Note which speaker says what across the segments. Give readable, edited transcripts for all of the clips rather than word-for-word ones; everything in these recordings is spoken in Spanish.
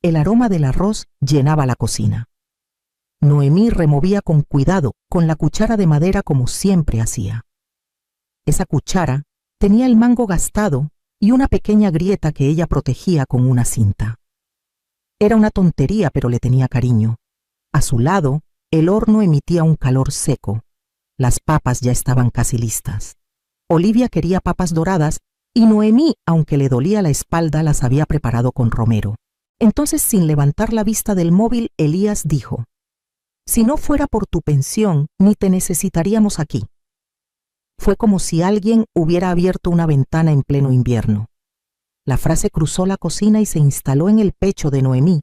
Speaker 1: El aroma del arroz llenaba la cocina. Noemí removía con cuidado, con la cuchara de madera como siempre hacía. Esa cuchara tenía el mango gastado y una pequeña grieta que ella protegía con una cinta. Era una tontería, pero le tenía cariño. A su lado, el horno emitía un calor seco. Las papas ya estaban casi listas. Olivia quería papas doradas y Noemí, aunque le dolía la espalda, las había preparado con romero. Entonces, sin levantar la vista del móvil, Elías dijo: «Si no fuera por tu pensión, ni te necesitaríamos aquí». Fue como si alguien hubiera abierto una ventana en pleno invierno. La frase cruzó la cocina y se instaló en el pecho de Noemí,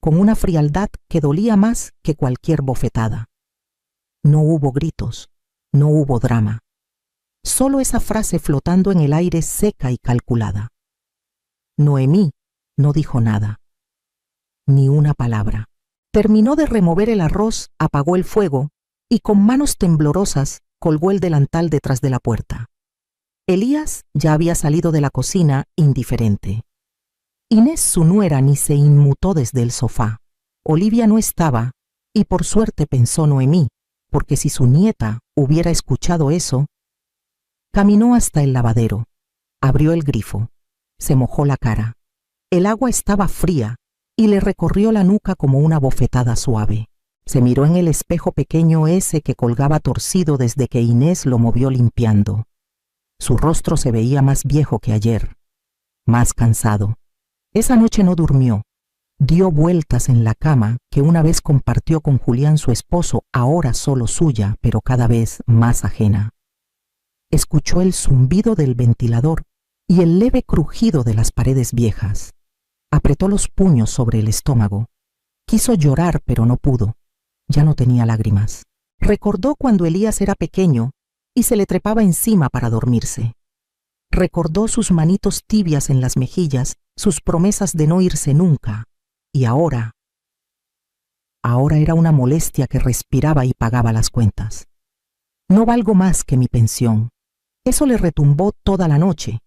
Speaker 1: con una frialdad que dolía más que cualquier bofetada. No hubo gritos, no hubo drama. Solo esa frase flotando en el aire seca y calculada. Noemí no dijo nada, ni una palabra. Terminó de remover el arroz, apagó el fuego y con manos temblorosas colgó el delantal detrás de la puerta. Elías ya había salido de la cocina indiferente. Inés, su nuera, ni se inmutó desde el sofá. Olivia no estaba, y por suerte pensó Noemí, porque si su nieta hubiera escuchado eso. Caminó hasta el lavadero, abrió el grifo, se mojó la cara. El agua estaba fría y le recorrió la nuca como una bofetada suave. Se miró en el espejo pequeño ese que colgaba torcido desde que Inés lo movió limpiando. Su rostro se veía más viejo que ayer, más cansado. Esa noche no durmió. Dio vueltas en la cama que una vez compartió con Julián, su esposo, ahora solo suya, pero cada vez más ajena. Escuchó el zumbido del ventilador y el leve crujido de las paredes viejas. Apretó los puños sobre el estómago. Quiso llorar, pero no pudo. Ya no tenía lágrimas. Recordó cuando Elías era pequeño y se le trepaba encima para dormirse. Recordó sus manitos tibias en las mejillas, sus promesas de no irse nunca. Y ahora era una molestia que respiraba y pagaba las cuentas. No valgo más que mi pensión. Eso le retumbó toda la noche.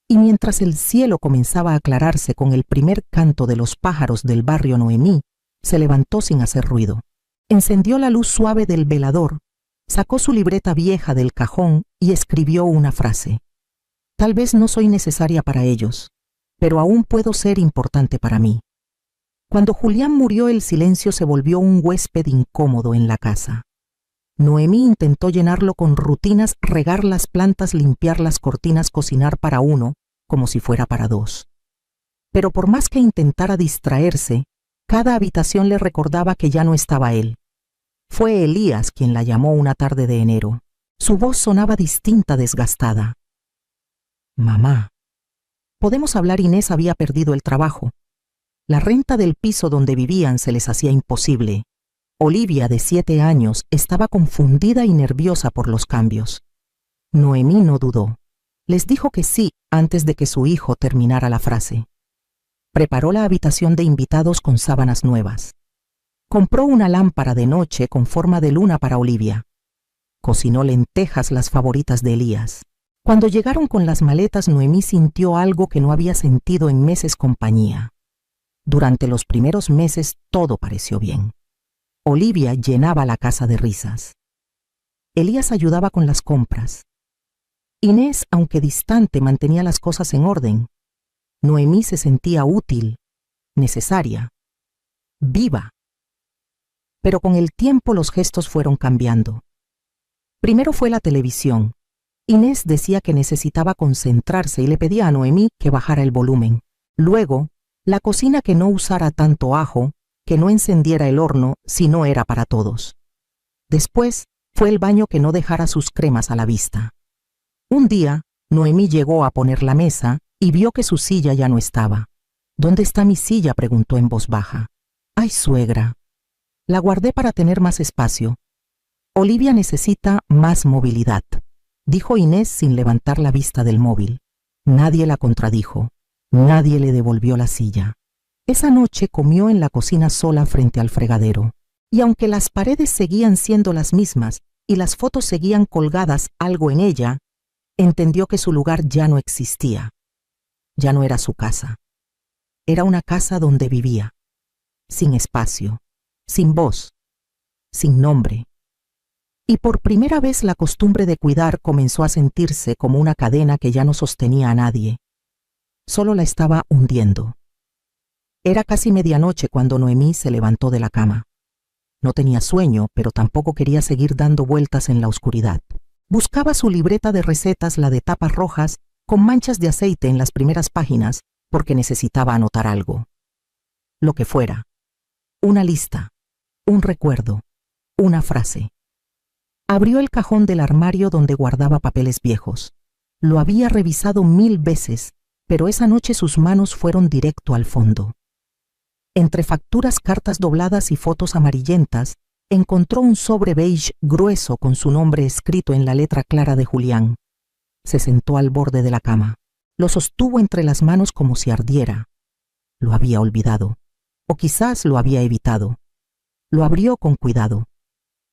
Speaker 1: Y mientras el cielo comenzaba a aclararse con el primer canto de los pájaros del barrio Noemí, se levantó sin hacer ruido. Encendió la luz suave del velador, sacó su libreta vieja del cajón y escribió una frase. Tal vez no soy necesaria para ellos, pero aún puedo ser importante para mí. Cuando Julián murió, el silencio se volvió un huésped incómodo en la casa. Noemí intentó llenarlo con rutinas: regar las plantas, limpiar las cortinas, cocinar para uno, como si fuera para dos. Pero por más que intentara distraerse, cada habitación le recordaba que ya no estaba él. Fue Elías quien la llamó una tarde de enero. Su voz sonaba distinta, desgastada. «Mamá, ¿podemos hablar?» Inés había perdido el trabajo. La renta del piso donde vivían se les hacía imposible. Olivia, de 7 años, estaba confundida y nerviosa por los cambios. Noemí no dudó. Les dijo que sí antes de que su hijo terminara la frase. Preparó la habitación de invitados con sábanas nuevas. Compró una lámpara de noche con forma de luna para Olivia. Cocinó lentejas, las favoritas de Elías. Cuando llegaron con las maletas, Noemí sintió algo que no había sentido en meses: compañía. Durante los primeros meses todo pareció bien. Olivia llenaba la casa de risas. Elías ayudaba con las compras. Inés, aunque distante, mantenía las cosas en orden. Noemí se sentía útil, necesaria, viva. Pero con el tiempo los gestos fueron cambiando. Primero fue la televisión. Inés decía que necesitaba concentrarse y le pedía a Noemí que bajara el volumen. Luego, la cocina, que no usara tanto ajo, que no encendiera el horno si no era para todos. Después fue el baño, que no dejara sus cremas a la vista. Un día, Noemí llegó a poner la mesa y vio que su silla ya no estaba. «¿Dónde está mi silla?», preguntó en voz baja. «Ay, suegra, la guardé para tener más espacio». «Olivia necesita más movilidad», dijo Inés sin levantar la vista del móvil. Nadie la contradijo. Nadie le devolvió la silla. Esa noche comió en la cocina sola frente al fregadero. Y aunque las paredes seguían siendo las mismas y las fotos seguían colgadas algo en ella, entendió que su lugar ya no existía. Ya no era su casa. era una casa donde vivía, sin espacio, sin voz, sin nombre. Y por primera vez la costumbre de cuidar comenzó a sentirse como una cadena que ya no sostenía a nadie. Solo la estaba hundiendo. Era casi medianoche cuando Noemí se levantó de la cama. No tenía sueño, pero tampoco quería seguir dando vueltas en la oscuridad. Buscaba su libreta de recetas, la de tapas rojas, con manchas de aceite en las primeras páginas, porque necesitaba anotar algo. Lo que fuera. Una lista, un recuerdo, una frase. Abrió el cajón del armario donde guardaba papeles viejos. Lo había revisado 1000 veces, pero esa noche sus manos fueron directo al fondo. Entre facturas, cartas dobladas y fotos amarillentas, encontró un sobre beige grueso con su nombre escrito en la letra clara de Julián. Se sentó al borde de la cama. Lo sostuvo entre las manos como si ardiera. Lo había olvidado, o quizás lo había evitado. Lo abrió con cuidado.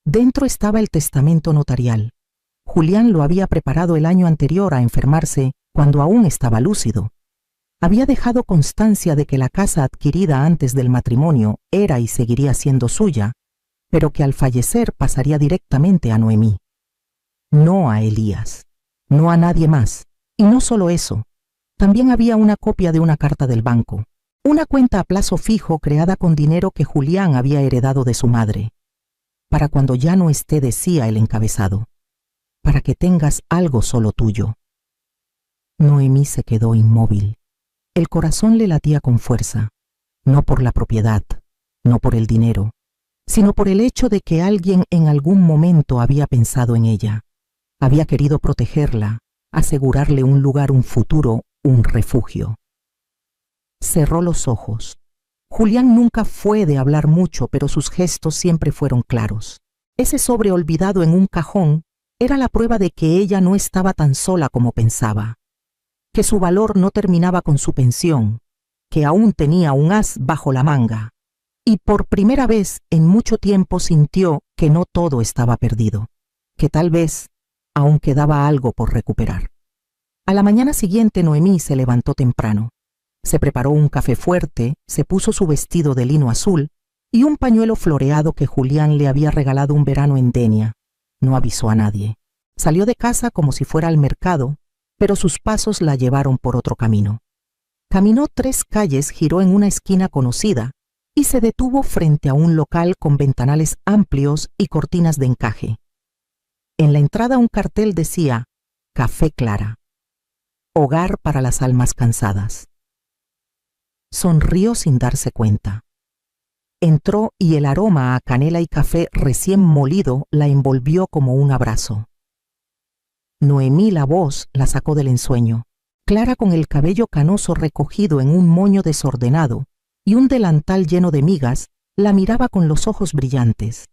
Speaker 1: Dentro estaba el testamento notarial. Julián lo había preparado el año anterior a enfermarse, cuando aún estaba lúcido. Había dejado constancia de que la casa adquirida antes del matrimonio era y seguiría siendo suya, pero que al fallecer pasaría directamente a Noemí. No a Elías, no a nadie más. Y no solo eso, también había una copia de una carta del banco, una cuenta a plazo fijo creada con dinero que Julián había heredado de su madre. Para cuando ya no esté, decía el encabezado, para que tengas algo solo tuyo. Noemí se quedó inmóvil. El corazón le latía con fuerza, no por la propiedad, no por el dinero, sino por el hecho de que alguien en algún momento había pensado en ella, había querido protegerla, asegurarle un lugar, un futuro, un refugio. Cerró los ojos. Julián nunca fue de hablar mucho, pero sus gestos siempre fueron claros. Ese sobre olvidado en un cajón era la prueba de que ella no estaba tan sola como pensaba, que su valor no terminaba con su pensión, que aún tenía un as bajo la manga. Y por primera vez en mucho tiempo sintió que no todo estaba perdido, que tal vez aún quedaba algo por recuperar. A la mañana siguiente Noemí se levantó temprano. Se preparó un café fuerte, se puso su vestido de lino azul y un pañuelo floreado que Julián le había regalado un verano en Denia. No avisó a nadie. Salió de casa como si fuera al mercado, pero sus pasos la llevaron por otro camino. Caminó 3 calles, giró en una esquina conocida y se detuvo frente a un local con ventanales amplios y cortinas de encaje. En la entrada un cartel decía Café Clara, hogar para las almas cansadas. Sonrió sin darse cuenta. Entró y el aroma a canela y café recién molido la envolvió como un abrazo. Noemí, la voz, la sacó del ensueño. Clara, con el cabello canoso recogido en un moño desordenado y un delantal lleno de migas, la miraba con los ojos brillantes.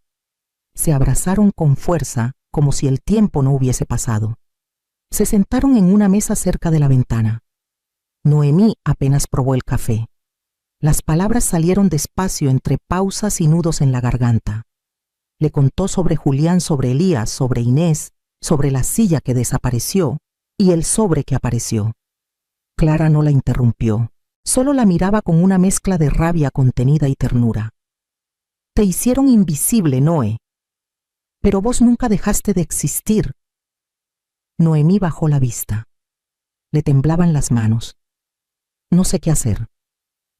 Speaker 1: Se abrazaron con fuerza, como si el tiempo no hubiese pasado. Se sentaron en una mesa cerca de la ventana. Noemí apenas probó el café. Las palabras salieron despacio entre pausas y nudos en la garganta. Le contó sobre Julián, sobre Elías, sobre Inés, sobre la silla que desapareció y el sobre que apareció. Clara no la interrumpió, solo la miraba con una mezcla de rabia contenida y ternura. Te hicieron invisible, Noé, pero vos nunca dejaste de existir. Noemí bajó la vista. Le temblaban las manos. No sé qué hacer.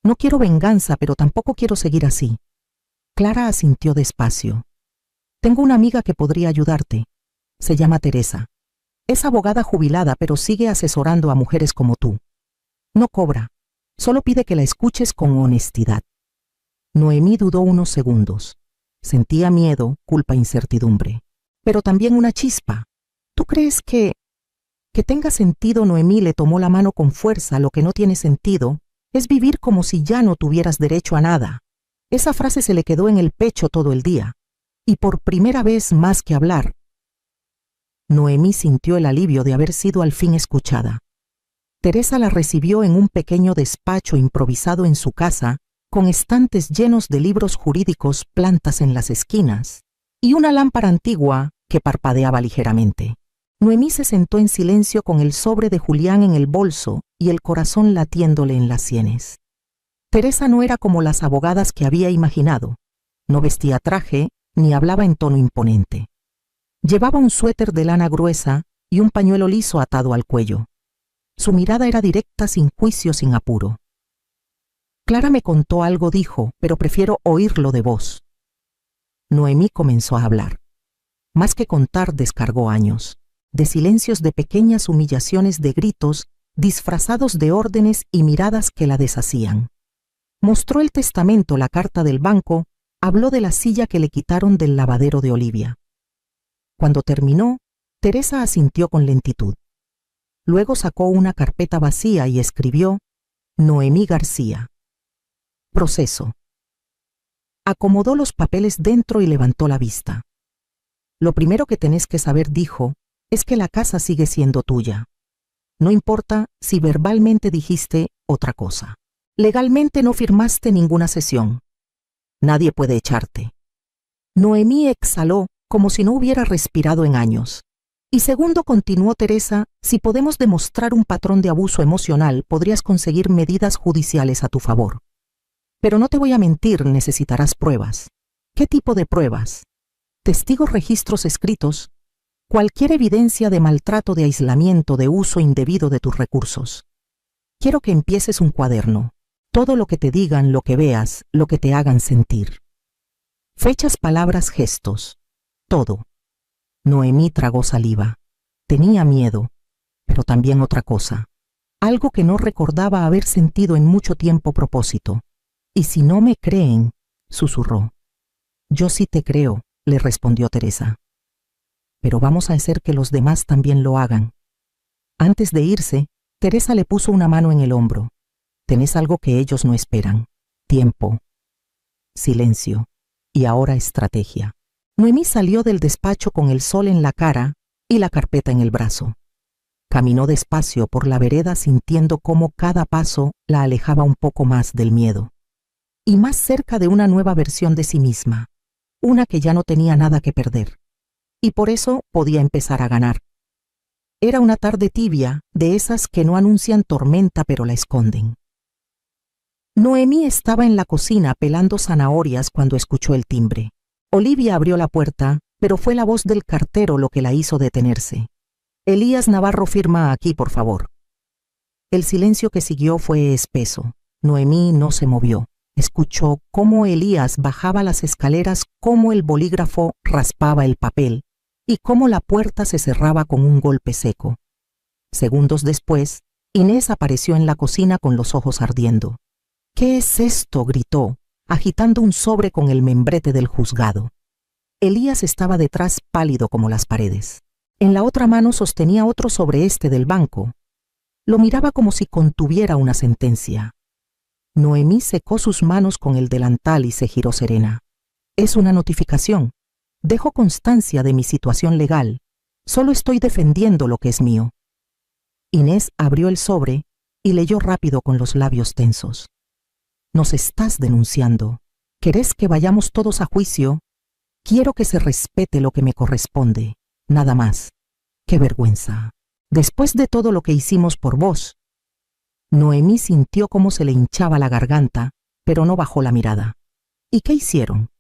Speaker 1: No quiero venganza, pero tampoco quiero seguir así. Clara asintió despacio. Tengo una amiga que podría ayudarte. Se llama Teresa. Es abogada jubilada, pero sigue asesorando a mujeres como tú. No cobra. Solo pide que la escuches con honestidad. Noemí dudó unos segundos. Sentía miedo, culpa, incertidumbre. Pero también una chispa. ¿Tú crees que tenga sentido? Noemí le tomó la mano con fuerza. Lo que no tiene sentido es vivir como si ya no tuvieras derecho a nada. Esa frase se le quedó en el pecho todo el día. Y por primera vez, más que hablar, Noemí sintió el alivio de haber sido al fin escuchada. Teresa la recibió en un pequeño despacho improvisado en su casa, con estantes llenos de libros jurídicos, plantas en las esquinas y una lámpara antigua que parpadeaba ligeramente. Noemí se sentó en silencio con el sobre de Julián en el bolso y el corazón latiéndole en las sienes. Teresa no era como las abogadas que había imaginado. No vestía traje ni hablaba en tono imponente. Llevaba un suéter de lana gruesa y un pañuelo liso atado al cuello. Su mirada era directa, sin juicio, sin apuro. Clara me contó algo, dijo, pero prefiero oírlo de vos. Noemí comenzó a hablar. Más que contar, descargó años, de silencios, de pequeñas humillaciones, de gritos, disfrazados de órdenes y miradas que la deshacían. Mostró el testamento, la carta del banco, habló de la silla que le quitaron del lavadero de Olivia. Cuando terminó, Teresa asintió con lentitud. Luego sacó una carpeta vacía y escribió Noemí García. Proceso. Acomodó los papeles dentro y levantó la vista. Lo primero que tenés que saber, dijo, es que la casa sigue siendo tuya. No importa si verbalmente dijiste otra cosa. Legalmente no firmaste ninguna cesión. Nadie puede echarte. Noemí exhaló como si no hubiera respirado en años. Y segundo, continuó Teresa, si podemos demostrar un patrón de abuso emocional, podrías conseguir medidas judiciales a tu favor. Pero no te voy a mentir, necesitarás pruebas. ¿Qué tipo de pruebas? Testigos, registros escritos, cualquier evidencia de maltrato, de aislamiento, de uso indebido de tus recursos. Quiero que empieces un cuaderno. Todo lo que te digan, lo que veas, lo que te hagan sentir. Fechas, palabras, gestos. Todo. Noemí tragó saliva. Tenía miedo, pero también otra cosa. Algo que no recordaba haber sentido en mucho tiempo: propósito. Y si no me creen, susurró. Yo sí te creo, le respondió Teresa. Pero vamos a hacer que los demás también lo hagan. Antes de irse, Teresa le puso una mano en el hombro. Tenés algo que ellos no esperan. Tiempo. Silencio. Y ahora estrategia. Noemí salió del despacho con el sol en la cara y la carpeta en el brazo. Caminó despacio por la vereda, sintiendo cómo cada paso la alejaba un poco más del miedo. Y más cerca de una nueva versión de sí misma. Una que ya no tenía nada que perder. Y por eso podía empezar a ganar. Era una tarde tibia, de esas que no anuncian tormenta pero la esconden. Noemí estaba en la cocina pelando zanahorias cuando escuchó el timbre. Olivia abrió la puerta, pero fue la voz del cartero lo que la hizo detenerse. Elías Navarro, firma aquí, por favor. El silencio que siguió fue espeso. Noemí no se movió. Escuchó cómo Elías bajaba las escaleras, cómo el bolígrafo raspaba el papel y cómo la puerta se cerraba con un golpe seco. Segundos después, Inés apareció en la cocina con los ojos ardiendo. ¿Qué es esto?, gritó, agitando un sobre con el membrete del juzgado. Elías estaba detrás, pálido como las paredes. En la otra mano sostenía otro sobre del banco. Lo miraba como si contuviera una sentencia. Noemí secó sus manos con el delantal y se giró serena. Es una notificación. Dejo constancia de mi situación legal. Solo estoy defendiendo lo que es mío. Inés abrió el sobre y leyó rápido con los labios tensos. Nos estás denunciando. ¿Querés que vayamos todos a juicio? Quiero que se respete lo que me corresponde. Nada más. ¡Qué vergüenza! Después de todo lo que hicimos por vos. Noemí sintió cómo se le hinchaba la garganta, pero no bajó la mirada. ¿Y qué hicieron?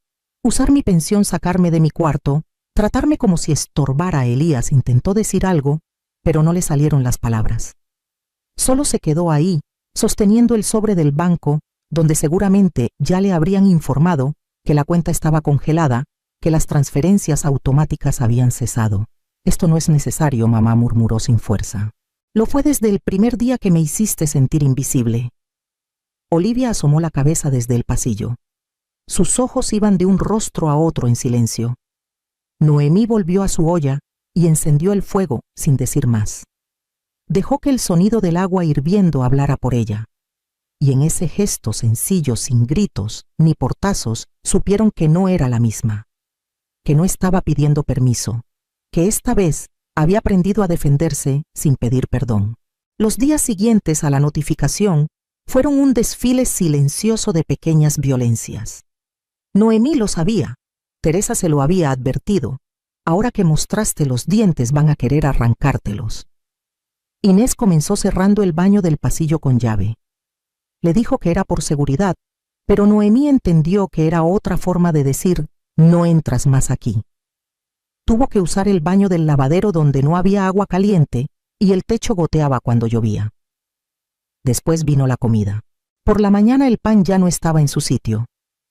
Speaker 1: Usar mi pensión, sacarme de mi cuarto, tratarme como si estorbara a Elías. Intentó decir algo, pero no le salieron las palabras. Solo se quedó ahí, sosteniendo el sobre del banco, donde seguramente ya le habrían informado que la cuenta estaba congelada, que las transferencias automáticas habían cesado. Esto no es necesario, mamá, murmuró sin fuerza. Lo fue desde el primer día que me hiciste sentir invisible. Olivia asomó la cabeza desde el pasillo. Sus ojos iban de un rostro a otro en silencio. Noemí volvió a su olla y encendió el fuego sin decir más. Dejó que el sonido del agua hirviendo hablara por ella. Y en ese gesto sencillo, sin gritos ni portazos, supieron que no era la misma. Que no estaba pidiendo permiso. Que esta vez había aprendido a defenderse sin pedir perdón. Los días siguientes a la notificación fueron un desfile silencioso de pequeñas violencias. Noemí lo sabía. Teresa se lo había advertido. Ahora que mostraste los dientes van a querer arrancártelos. Inés comenzó cerrando el baño del pasillo con llave. Le dijo que era por seguridad, pero Noemí entendió que era otra forma de decir, no entras más aquí. Tuvo que usar el baño del lavadero donde no había agua caliente y el techo goteaba cuando llovía. Después vino la comida. Por la mañana el pan ya no estaba en su sitio.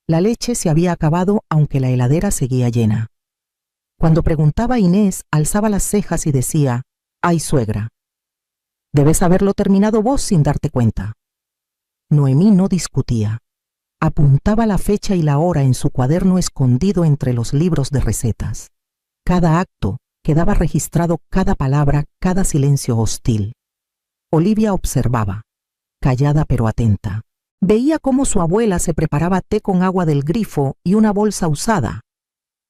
Speaker 1: La leche se había acabado aunque la heladera seguía llena. Cuando preguntaba a Inés, alzaba las cejas y decía, «Ay, suegra, debes haberlo terminado vos sin darte cuenta». Noemí no discutía. Apuntaba la fecha y la hora en su cuaderno escondido entre los libros de recetas. Cada acto quedaba registrado, cada palabra, cada silencio hostil. Olivia observaba, callada pero atenta. Veía cómo su abuela se preparaba té con agua del grifo y una bolsa usada,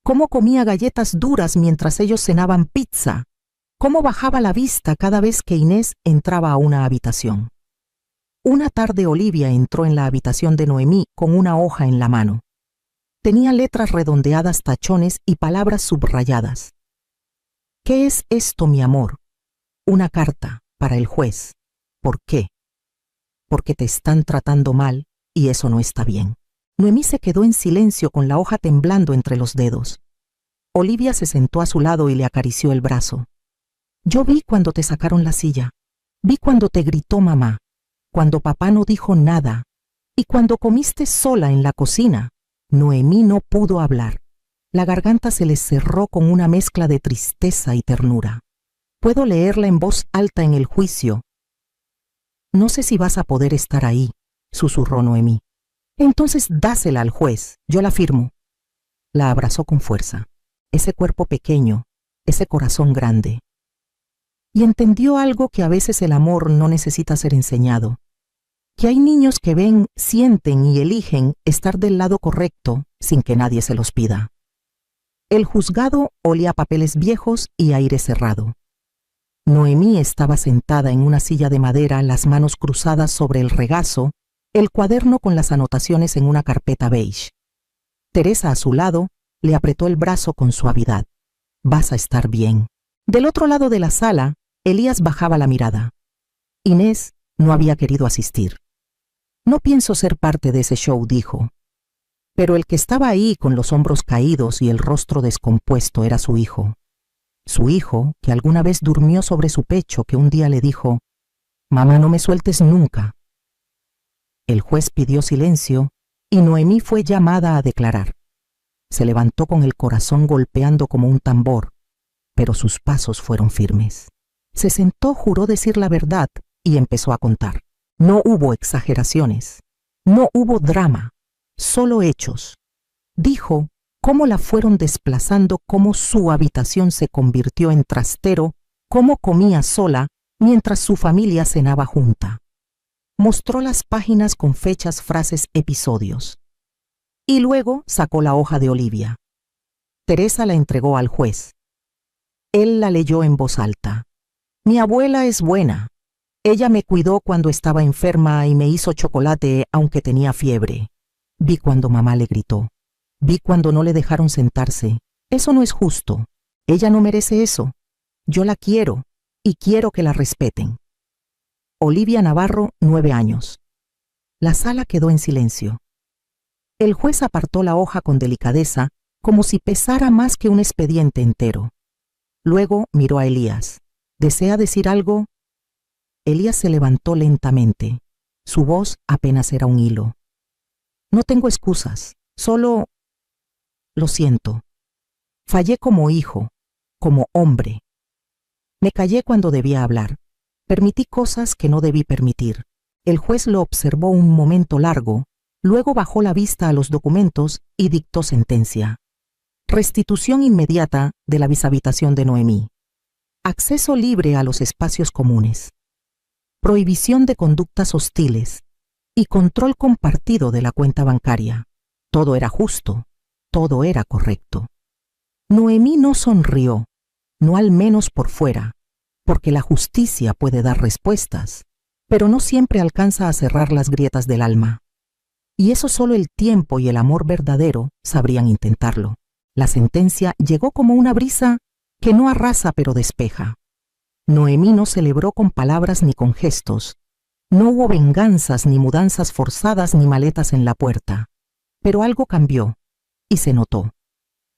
Speaker 1: cómo comía galletas duras mientras ellos cenaban pizza, cómo bajaba la vista cada vez que Inés entraba a una habitación. Una tarde Olivia entró en la habitación de Noemí con una hoja en la mano. Tenía letras redondeadas, tachones y palabras subrayadas. «¿Qué es esto, mi amor?» «Una carta para el juez». «¿Por qué?» «Porque te están tratando mal y eso no está bien». Noemí se quedó en silencio con la hoja temblando entre los dedos. Olivia se sentó a su lado y le acarició el brazo. «Yo vi cuando te sacaron la silla. Vi cuando te gritó mamá, cuando papá no dijo nada y cuando comiste sola en la cocina». Noemí no pudo hablar. La garganta se le cerró con una mezcla de tristeza y ternura. Puedo leerla en voz alta en el juicio. «No sé si vas a poder estar ahí», susurró Noemí. «Entonces dásela al juez, yo la firmo». La abrazó con fuerza. Ese cuerpo pequeño, ese corazón grande. Y entendió algo que a veces el amor no necesita ser enseñado. Que hay niños que ven, sienten y eligen estar del lado correcto sin que nadie se los pida. El juzgado olía a papeles viejos y aire cerrado. Noemí estaba sentada en una silla de madera, las manos cruzadas sobre el regazo, el cuaderno con las anotaciones en una carpeta beige. Teresa, a su lado, le apretó el brazo con suavidad. «Vas a estar bien». Del otro lado de la sala, Elías bajaba la mirada. Inés no había querido asistir. «No pienso ser parte de ese show», dijo. Pero el que estaba ahí con los hombros caídos y el rostro descompuesto era su hijo. Su hijo, que alguna vez durmió sobre su pecho, que un día le dijo, «Mamá, no me sueltes nunca». El juez pidió silencio y Noemí fue llamada a declarar. Se levantó con el corazón golpeando como un tambor, pero sus pasos fueron firmes. Se sentó, juró decir la verdad y empezó a contar. No hubo exageraciones, no hubo drama, solo hechos. Dijo cómo la fueron desplazando, cómo su habitación se convirtió en trastero, cómo comía sola mientras su familia cenaba junta. Mostró las páginas con fechas, frases, episodios. Y luego sacó la hoja de Olivia. Teresa la entregó al juez. Él la leyó en voz alta. «Mi abuela es buena. Ella me cuidó cuando estaba enferma y me hizo chocolate aunque tenía fiebre. Vi cuando mamá le gritó. Vi cuando no le dejaron sentarse. Eso no es justo. Ella no merece eso. Yo la quiero y quiero que la respeten». Olivia Navarro, 9 años. La sala quedó en silencio. El juez apartó la hoja con delicadeza, como si pesara más que un expediente entero. Luego miró a Elías. «¿Desea decir algo?» Elías se levantó lentamente. Su voz apenas era un hilo. «No tengo excusas, solo... lo siento. Fallé como hijo, como hombre. Me callé cuando debía hablar. Permití cosas que no debí permitir». El juez lo observó un momento largo, luego bajó la vista a los documentos y dictó sentencia. Restitución inmediata de la bishabitación de Noemí. Acceso libre a los espacios comunes. Prohibición de conductas hostiles y control compartido de la cuenta bancaria. Todo era justo, todo era correcto. Noemí no sonrió, no al menos por fuera, porque la justicia puede dar respuestas, pero no siempre alcanza a cerrar las grietas del alma. Y eso solo el tiempo y el amor verdadero sabrían intentarlo. La sentencia llegó como una brisa que no arrasa pero despeja. Noemí no celebró con palabras ni con gestos. No hubo venganzas, ni mudanzas forzadas, ni maletas en la puerta. Pero algo cambió, y se notó.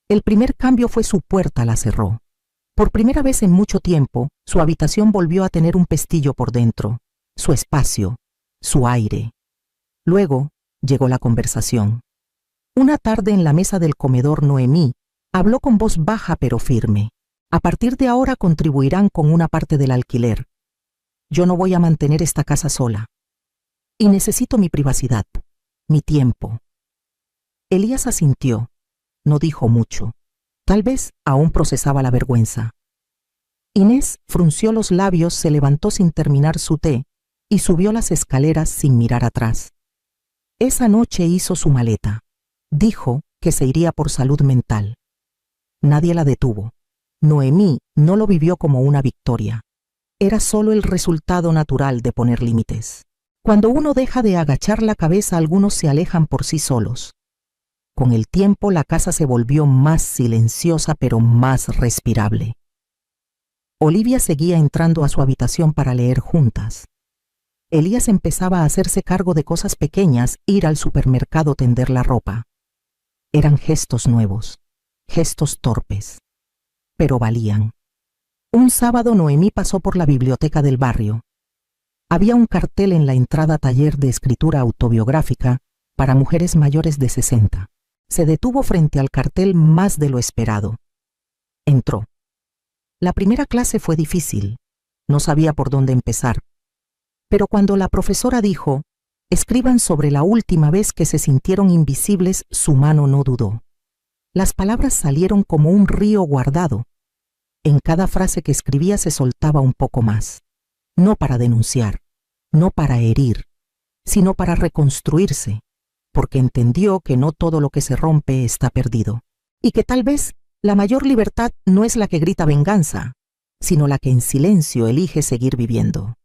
Speaker 1: El primer cambio fue su puerta la cerró. Por primera vez en mucho tiempo, su habitación volvió a tener un pestillo por dentro, su espacio, su aire. Luego llegó la conversación. Una tarde en la mesa del comedor, Noemí habló con voz baja pero firme. A partir de ahora contribuirán con una parte del alquiler. Yo no voy a mantener esta casa sola. Y necesito mi privacidad, mi tiempo. Elías asintió. No dijo mucho. Tal vez aún procesaba la vergüenza. Inés frunció los labios, se levantó sin terminar su té y subió las escaleras sin mirar atrás. Esa noche hizo su maleta. Dijo que se iría por salud mental. Nadie la detuvo. Noemí no lo vivió como una victoria. Era solo el resultado natural de poner límites. Cuando uno deja de agachar la cabeza, algunos se alejan por sí solos. Con el tiempo, la casa se volvió más silenciosa pero más respirable. Olivia seguía entrando a su habitación para leer juntas. Elías empezaba a hacerse cargo de cosas pequeñas, ir al supermercado, tender la ropa. Eran gestos nuevos, gestos torpes, pero valían. Un sábado Noemí pasó por la biblioteca del barrio. Había un cartel en la entrada: taller de escritura autobiográfica para mujeres mayores de 60. Se detuvo frente al cartel más de lo esperado. Entró. La primera clase fue difícil. No sabía por dónde empezar. Pero cuando la profesora dijo: escriban sobre la última vez que se sintieron invisibles, su mano no dudó. Las palabras salieron como un río guardado. En cada frase que escribía se soltaba un poco más. No para denunciar, no para herir, sino para reconstruirse, porque entendió que no todo lo que se rompe está perdido, y que tal vez la mayor libertad no es la que grita venganza, sino la que en silencio elige seguir viviendo.